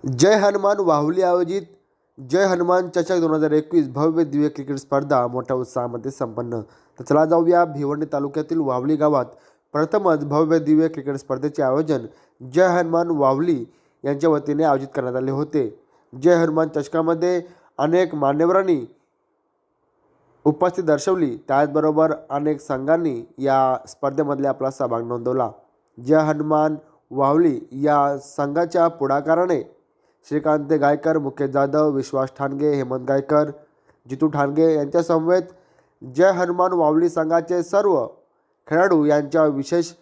जय हनुमान वाहुली आयोजित जय हनुमान चषक 2021 भव्य दिव्य क्रिकेट स्पर्धा मोठ्या उत्साहामध्ये संपन्न। तर चला जाऊया भिवंडी तालुक्यातील वावली गावात प्रथमच भव्य दिव्य क्रिकेट स्पर्धेचे आयोजन जय हनुमान वाहुली यांच्या वतीने आयोजित करण्यात आले होते। जय हनुमान चषकामध्ये अनेक मान्यवरांनी उपस्थिती दर्शवली, त्याचबरोबर अनेक संघांनी या स्पर्धेमध्ये आपला सहभाग नोंदवला। जय हनुमान वाहुली या संघाच्या पुढाकाराने श्रीकांत गायकर, मुकेश जाधव, विश्वास ठाणगे, हेमंत गायकर, जितू ठाणगे यांच्या समवेत जय हनुमान वाहुली संघाचे सर्व खेळाडू यांच्या विशेष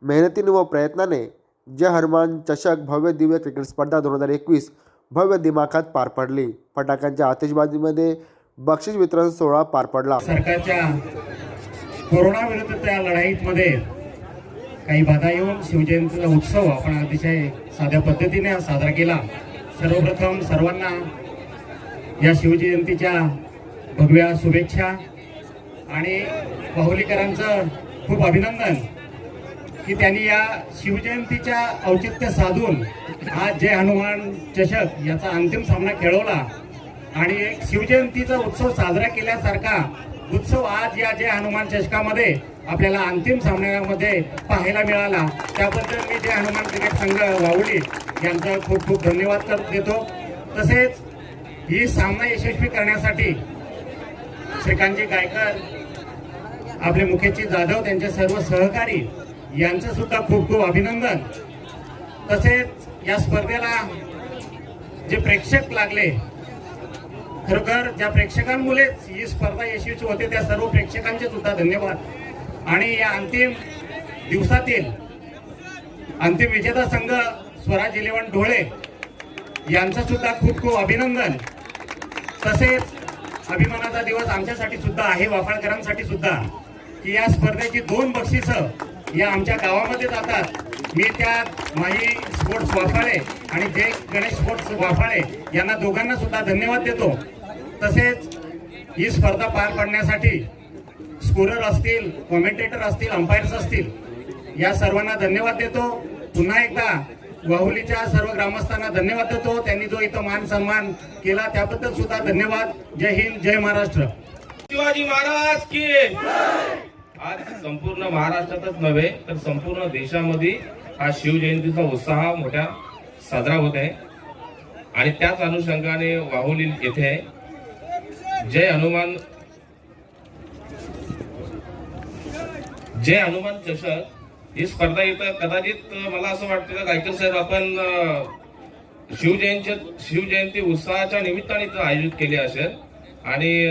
मेहनतीने व प्रयत्नाने जय हनुमान चषक भव्य दिव्य क्रिकेट स्पर्धा 2021 भव्य दिमाखात पार पडली। फटाक्यांच्या आतिषबाजीमध्ये बक्षीस वितरण सोहळा पार पडला। सरकारच्या कोरोना विरुद्धच्या लढाईमध्ये काही बाधा येऊन शिवजयंतीचा उत्सव आपण अतिशय साध्या पद्धतीने साजरा केला। सर्वप्रथम सर्वांना या शिवजयंतीच्या भगव्या शुभेच्छा आणि वाहुलीकरांचं खूप अभिनंदन की त्यांनी या शिवजयंतीच्या औचित्य साधून आज जय हनुमान चषक याचा अंतिम सामना खेळवला आणि एक शिवजयंतीचा उत्सव साजरा केल्यासारखा उत्सव आज या जय हनुमान चषकामध्ये आपल्याला अंतिम सामन्यामध्ये पाहायला मिळाला। त्याबद्दल मी जय हनुमान क्रिकेट संघ वाहुली यांचा खूप खूप धन्यवाद देतो। तसेच ही सामना यशस्वी करण्यासाठी श्रीकांतजी गायकर, आपले मुकेशजी जाधव, त्यांचे सर्व सहकारी यांचं सुद्धा खूप खूप अभिनंदन। तसेच या स्पर्धेला जे प्रेक्षक लागले, खरोखर ज्या प्रेक्षकांमुळेच ही स्पर्धा यशस्वी होते त्या सर्व प्रेक्षकांचे सुद्धा धन्यवाद। आणि या अंतिम दिवसातील अंतिम विजेता संघ स्वराज 11 ढोळे यांचं सुद्धा खूप खूप अभिनंदन। तसेच अभिमानाचा दिवस आमच्यासाठी सुद्धा आहे, वाफाळकरांसाठी सुद्धा, की या स्पर्धेची 2 बक्षिसं या आमच्या गावामध्ये जातात। मी त्यात माही स्पोर्ट्स वाफाळे आणि जय गणेश स्पोर्ट्स वाफाळे यांना दोघांना सुद्धा धन्यवाद देतो। तसेच ही स्पर्धा पार पाडण्यासाठी स्कोरर असतील, कॉमेंटेटर असतील, अंपायर्स असतील, या सर्वांना धन्यवाद देतो। पुन्हा एकदा वाहुलीच्या सर्व ग्रामस्थांना धन्यवाद देतो। त्यांनी जो इथं मान सन्मान केला त्याबद्दल सुद्धा धन्यवाद। जय हिंद, जय महाराष्ट्र। शिवाजी महाराज की आज संपूर्ण महाराष्ट्रातच नव्हे तर संपूर्ण देशामध्ये हा शिवजयंतीचा उत्साह मोठ्या साजरा होत आहे आणि त्याच अनुषंगाने वाहुली येथे जय हनुमान चषक ही स्पर्धा इथं कदाचित मला असं वाटतं का गायकर साहेब आपण शिवजयंती उत्साहाच्या निमित्ताने इथं आयोजित केले असेल आणि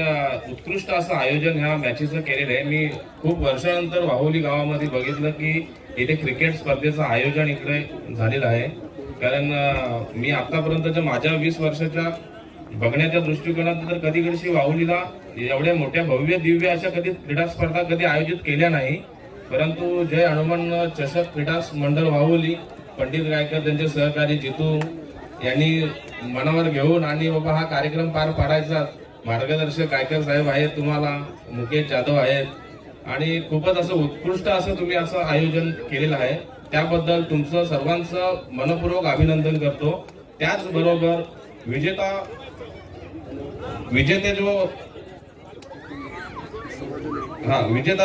उत्कृष्ट असं आयोजन ह्या मॅचेसचं केलेलं आहे। मी खूप वर्षानंतर वाहुली गावामध्ये बघितलं की इथे क्रिकेट स्पर्धेचं आयोजन इकडे झालेलं आहे। कारण मी आतापर्यंतच्या माझ्या 20 वर्षाच्या बघण्याच्या दृष्टिकोनात तर कधी कधी वाहुलीला एवढ्या मोठ्या भव्य दिव्य अशा कधी क्रीडा स्पर्धा कधी आयोजित केल्या नाही। परंतु जय हनुमान चषक क्रीडा मंडळ वाहुली, पंडित गायकर त्यांचे सहकारी जितू यांनी मनावर घेऊन आणि बाबा हा कार्यक्रम पार पाडायचा, मार्गदर्शक गायकर साहेब आहेत, तुम्हाला मुकेश जाधव आहेत आणि खूपच असं उत्कृष्ट असं तुम्ही असं आयोजन केलेलं आहे। त्याबद्दल तुमचं सर्वांचं मनपूर्वक अभिनंदन करतो। त्याचबरोबर विजेता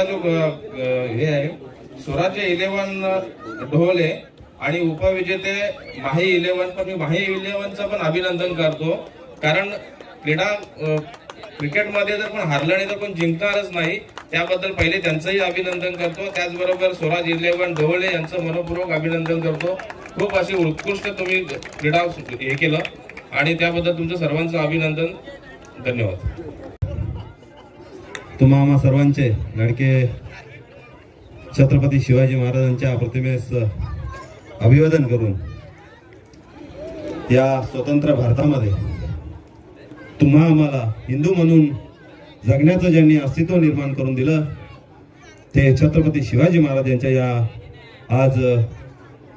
जो हे आहे स्वराज 11 ढोले आणि उपविजेते माही 11, पण मी माही 11चं पण अभिनंदन करतो। कारण क्रिकेटमध्ये जर पण हारलं नाही तर पण जिंकणारच नाही, त्याबद्दल पहिले त्यांचंही अभिनंदन करतो। त्याचबरोबर स्वराज 11 ढोळे यांचं मनपूर्वक अभिनंदन करतो। खूप असे उत्कृष्ट तुम्ही क्रीडा हे केलं आणि त्याबद्दल तुमचं सर्वांचं अभिनंदन, धन्यवाद। तुम्हा आम्हा सर्वांचे लाडके छत्रपती शिवाजी महाराजांच्या प्रतिमेस अभिवादन करून या स्वतंत्र भारतामध्ये तुम्हा आम्हाला हिंदू म्हणून जगण्याचं ज्यांनी अस्तित्व निर्माण करून दिलं ते छत्रपती शिवाजी महाराज यांच्या या आज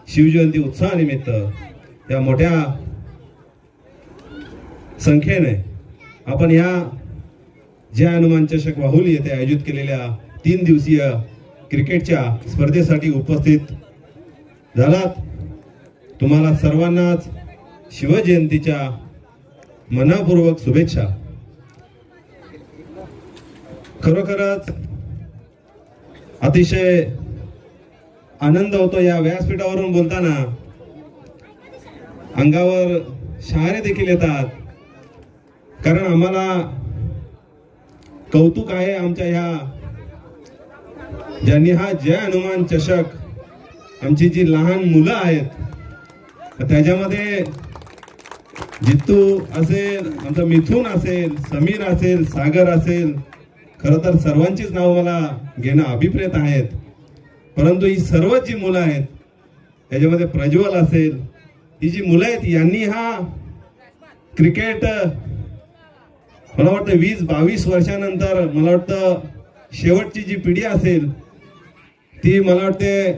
शिवजयंती उत्सवानिमित्त या मोठ्या संख्येने आपण या जय हनुमान चषक वाहुली येथे आयोजित केलेल्या 3 दिवसीय क्रिकेटच्या स्पर्धेसाठी उपस्थित झालात। तुम्हाला सर्वांनाच शिवजयंतीच्या मनपूर्वक शुभेच्छा. खरोखरच अतिशय आनंद होतो या व्यासपीठावरून बोलताना. अंगावर शहारे देखील येतात, कारण आम्हाला कौतुक आहे आमच्या ह्या ज्यांनी हा जय हनुमान चषक आमची जी लहान मुलं आहेत त्याच्यामध्ये जित्तू असेल, आमचा मिथून असेल, समीर असेल, सागर असेल, खरं तर सर्वांचीच नाव मला घेणं अभिप्रेत आहेत. परंतु ही सर्व जी मुलं आहेत त्याच्यामध्ये प्रज्वल असेल, ही जी मुलं आहेत यांनी हा क्रिकेट मला वाटतं 20-22 वर्षानंतर मला वाटतं शेवटची जी पिढी असेल ती मला वाटते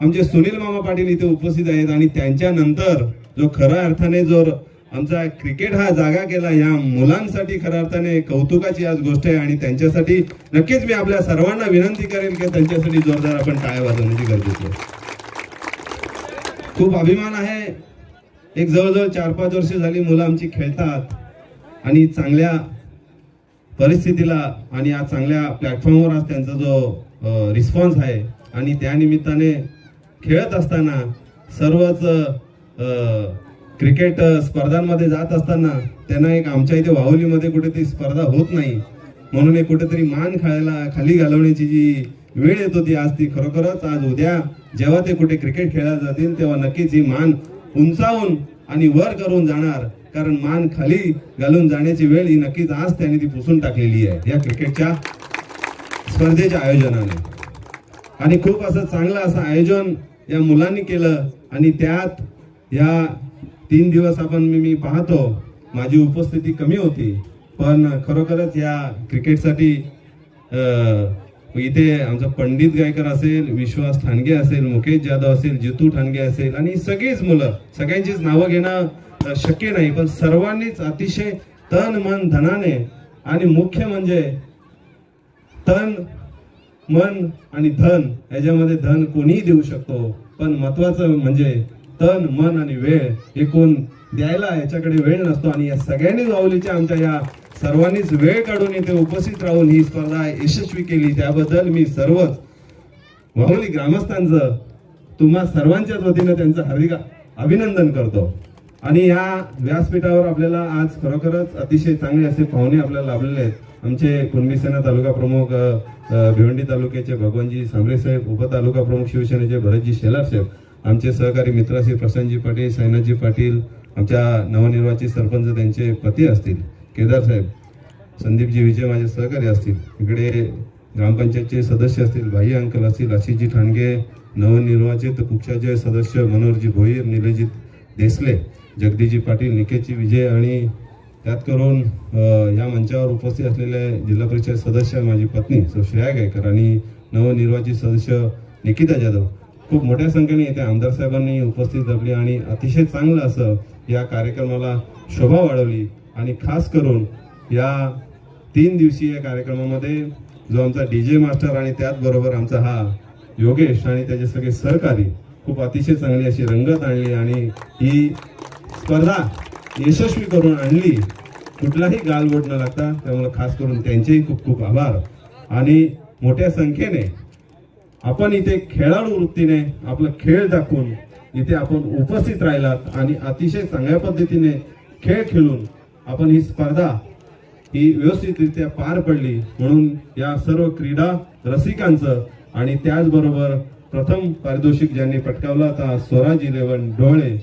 आमचे सुनील मामा पाटील इथे उपस्थित आहेत. आणि त्यांच्यानंतर जो खऱ्या अर्थाने जो आमचा क्रिकेट हा जागा केला या मुलांसाठी खऱ्या अर्थाने कौतुकाची आज गोष्ट आहे. आणि त्यांच्यासाठी नक्कीच मी आपल्या सर्वांना विनंती करेल की त्यांच्यासाठी जोरदार आपण टाळ्या वाजवण्याची गरज आहे. खूप अभिमान आहे. एक जवळजवळ 4-5 वर्ष झाली मुलं आमची खेळतात आणि चांगल्या परिस्थितीला आणि आज चांगल्या प्लॅटफॉर्मवर आज त्यांचा जो रिस्पॉन्स आहे. आणि त्या निमित्ताने खेळत असताना सर्वच क्रिकेट स्पर्धांमध्ये जात असताना त्यांना एक आमच्या इथे वाहुलीमध्ये कुठेतरी स्पर्धा होत नाही म्हणून एक कुठेतरी मान खाली घालवण्याची जी वेळ येत होती आज ती खरोखरच आज उद्या जेव्हा ते कुठे क्रिकेट खेळायला जातील तेव्हा नक्कीच ही मान उंचावून आणि वर करून जाणार. कारण मान खाली घालून जाण्याची वेळ ही नक्कीच आज त्यांनी ती पुसून टाकलेली आहे या क्रिकेटच्या स्पर्धेच्या आयोजनाने. आणि खूप असं चांगलं असं आयोजन या मुलांनी केलं. आणि त्यात या 3 दिवस आपण मी पाहतो माझी उपस्थिती कमी होती, पण खरोखरच या क्रिकेटसाठी इथे आमचा पंडित गायकर असेल, विश्वास ठाणगे असेल, मुकेश जाधव असेल, जितू ठाणगे असेल आणि सगळीच मुलं, सगळ्यांचीच नावं घेणं शक्य नाही, पण सर्वांनीच अतिशय तन मन धनाने आणि मुख्य म्हणजे तन मन आणि धन याच्यामध्ये धन कोणीही देऊ शकतो, पण महत्वाचं म्हणजे तन मन आणि वेळ एकूण द्यायला याच्याकडे वेळ नसतो. आणि या सगळ्यांनीच वाहुलीच्या आमच्या या सर्वांनीच वेळ काढून इथे उपस्थित राहून ही स्पर्धा यशस्वी केली. त्याबद्दल मी सर्वच वाहुली ग्रामस्थांचं तुम्हा सर्वांच्याच वतीनं त्यांचं हार्दिक अभिनंदन करतो. आणि या व्यासपीठावर आपल्याला आज खरोखरच अतिशय चांगले असे पाहुणे आपल्याला लाभलेले आहेत. आमचे कुणबी सेना तालुका प्रमुख भिवंडी तालुक्याचे भगवानजी सांबरे साहेब, उपतालुका प्रमुख शिवसेनेचे भरतजी शेलार साहेब, आमचे सहकारी मित्र श्री प्रशांतजी पाटील, साईनाथजी पाटील, आमच्या नवनिर्वाचित सरपंच त्यांचे पती असतील केदार साहेब, संदीपजी विजय माझे सहकारी असतील, इकडे ग्रामपंचायतचे सदस्य असतील भाई अंकल असतील, आशिषजी ठाणगे, नवनिर्वाचित कुक्षाचे सदस्य मनोहरजी भोईर, निलेजी देसले, जगदीशजी पाटील, निकेशजी विजय आणि त्यात करून या मंचावर उपस्थित असलेले जिल्हा परिषद सदस्य माझी पत्नी सौ श्रेया गायकर आणि नवनिर्वाचित सदस्य निकिता जाधव खूप मोठ्या संख्येने येथे आमदार साहेबांनी उपस्थित राहिली आणि अतिशय चांगलं असं या कार्यक्रमाला शोभा वाढवली. आणि खास करून या 3 दिवसीय कार्यक्रमामध्ये जो आमचा DJ मास्टर आणि त्याचबरोबर आमचा हा योगेश आणि त्याचे सगळे सहकारी खूप अतिशय चांगली अशी रंगत आणली आणि ही स्पर्धा यशस्वी करून आणली, कुठलाही गालबोट न लागता. त्यामुळे खास करून त्यांचेही खूप खूप आभार. आणि मोठ्या संख्येने आपण इथे खेळाडू वृत्तीने आपला खेळ दाखवून इथे आपण उपस्थित राहिलात आणि अतिशय चांगल्या पद्धतीने खेळ खेळून आपण ही स्पर्धा ही व्यवस्थितरित्या पार पडली. म्हणून या सर्व क्रीडा रसिकांचं आणि त्याचबरोबर प्रथम पारितोषिक ज्यांनी पटकावलं आता स्वराज 11 डोळे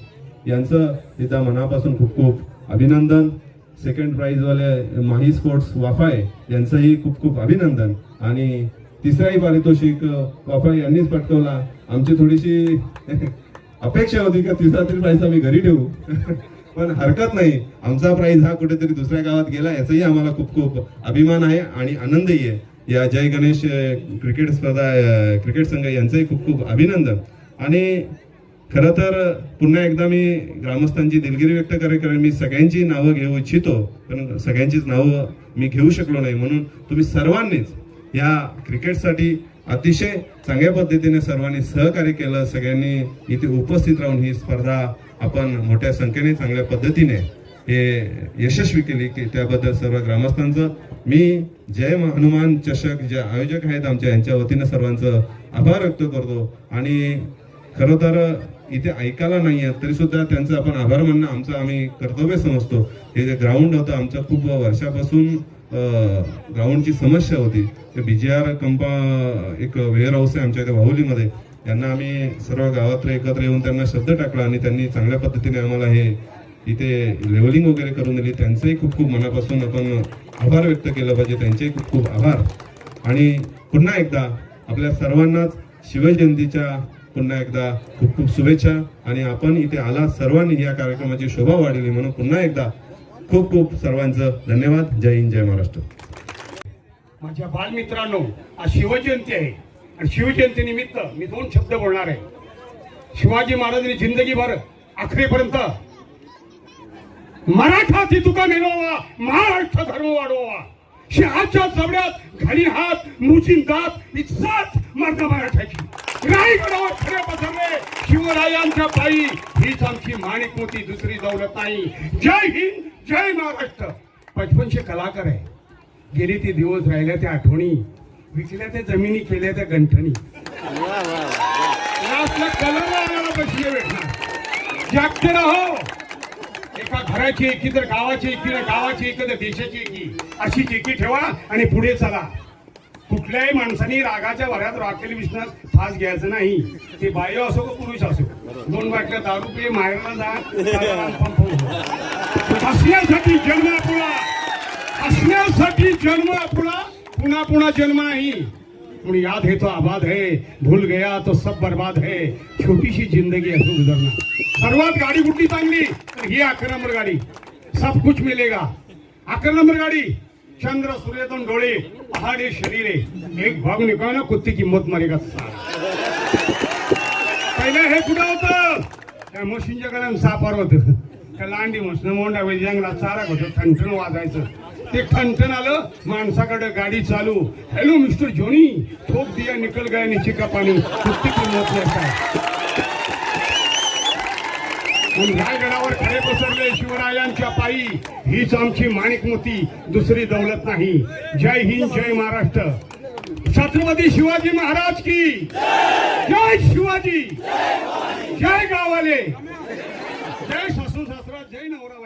यांचं इथं मनापासून खूप खूप अभिनंदन. सेकंड प्राइजवाले माही स्पोर्ट्स वाफाय यांचंही खूप खूप अभिनंदन. आणि तिसराही पारितोषिक वाफाय यांनीच पटकावला. आमची थोडीशी अपेक्षा होती का तिसरा तरी प्राइज आम्ही घरी ठेवू पण हरकत नाही, आमचा प्राइज हा कुठेतरी दुसऱ्या गावात गेला याचाही आम्हाला खूप खूप अभिमान आहे आणि आनंदही आहे. या जय गणेश क्रिकेट स्पर्धा क्रिकेट संघ यांचंही खूप खूप अभिनंदन. आणि खरं तर पुन्हा एकदा मी ग्रामस्थांची दिलगिरी व्यक्त करेन. मी सगळ्यांची नावं घेऊ इच्छितो पण सगळ्यांचीच नावं मी घेऊ शकलो नाही. म्हणून तुम्ही सर्वांनीच या क्रिकेटसाठी अतिशय चांगल्या पद्धतीने सर्वांनी सहकार्य केलं. सगळ्यांनी इथे उपस्थित राहून ही स्पर्धा आपण मोठ्या संख्येने चांगल्या पद्धतीने हे यशस्वी केली की त्याबद्दल सर्व ग्रामस्थांचं मी जय हनुमान चषक जे आयोजक आहेत आमच्या यांच्या वतीनं सर्वांचं आभार व्यक्त करतो. आणि खरं तर इथे ऐकायला नाही आहेत तरी सुद्धा त्यांचं आपण आभार मानणं आमचं आम्ही कर्तव्य समजतो. हे जे ग्राउंड होतं आमचं खूप वर्षापासून ग्राउंडची समस्या होती. ते BGR एक वेअर हाऊस आहे आमच्या इथे वाहुलीमध्ये. यांना आम्ही सर्व गावातले एकत्र येऊन त्यांना शब्द टाकला आणि त्यांनी चांगल्या पद्धतीने आम्हाला हे इथे लेवलिंग वगैरे करून दिली. त्यांचंही खूप खूप मनापासून आपण आभार व्यक्त केलं पाहिजे. त्यांचेही खूप खूप आभार. आणि पुन्हा एकदा आपल्या सर्वांनाच शिवजयंतीच्या पुन्हा एकदा खूप खूप शुभेच्छा. आणि आपण इथे आला सर्वांनी या कार्यक्रमाची शोभा वाढवली म्हणून पुन्हा एकदा खूप खूप सर्वांचं धन्यवाद. जय हिंद, जय महाराष्ट्र. माझ्या बालमित्रांनो, आज शिवजयंती आहे आणि शिवजयंतीनिमित्त मी 2 शब्द बोलणार आहे. शिवाजी महाराजांनी जिंदगीभर अखेरपर्यंत मराठाची तुका मिळवावा, महाराष्ट्र धर्म वाढवावा. शहाच्या जबड्यात घडी हात मुचिन दात इज्जत मर्द मराठाची. रायगडावर खरे पसरले शिवरायांच्या पायी, हीच आमची माणिक मोती, दुसरी दौलत नाही. जय हिंद, जय महाराष्ट्र. 55 कलाकार आहे. गेले ते दिवस राहिल्या त्या आठवणी, विकल्या त्या जमिनी, केल्या त्या गंठणी. कलर आम्हाला पैसे भेटणार. जागते राहो. एका घराची एकी, तर गावाची एकी, गावाची एकी, तर देशाची एकी, अशी एकी ठेवा आणि पुढे चला. कुठल्याही माणसाने रागाच्या भरात राखेल विश्वास फास घ्यायचं नाही. ते बाह्य असो का पुरुष असो. 2 बाटल्या दारू पे माहेरला जा. हसण्यासाठी जन्म आपला, हसण्यासाठी जन्म आपला, पुन्हा पुन्हा जन्म नाही. पण याद है तो आबाद है, भूल गया तो सब बर्बाद है. छोटीशी जिंदगी असं गुजरणार. सर्वात गाडी कुठली चांगली तर ही 11 नंबर गाडी. सब कुछ मिलेगा. 11 नंबर गाडी. चंद्र सूर्यातून डोळे, पहाडे शरीरे, एक भाग निकाल ना कुत्ती किंमत मारेगा. पहिलं हे कुठं होतं? त्या मशीनच्या कडे सापार होतं. त्या लांडी मशीन मोंडा वेळी जंगलात चारा होतं, ठणठण वाजायचं. ते ठणठण आलं, माणसाकडे गाडी चालू. हॅलो मिस्टर जोनी, ठोक दिया निकल गया नीचे का पाणी, कुत्ती किंमत नाही. रायगडावर खरे पसरले शिवरायांच्या पायी, हीच आमची माणिक मोती, दुसरी दौलत नाही. जय हिंद, जय महाराष्ट्र. छत्रपती शिवाजी महाराज की जय. शिवाजी जय. गावाले जय. सासू सासरा जय. नवरा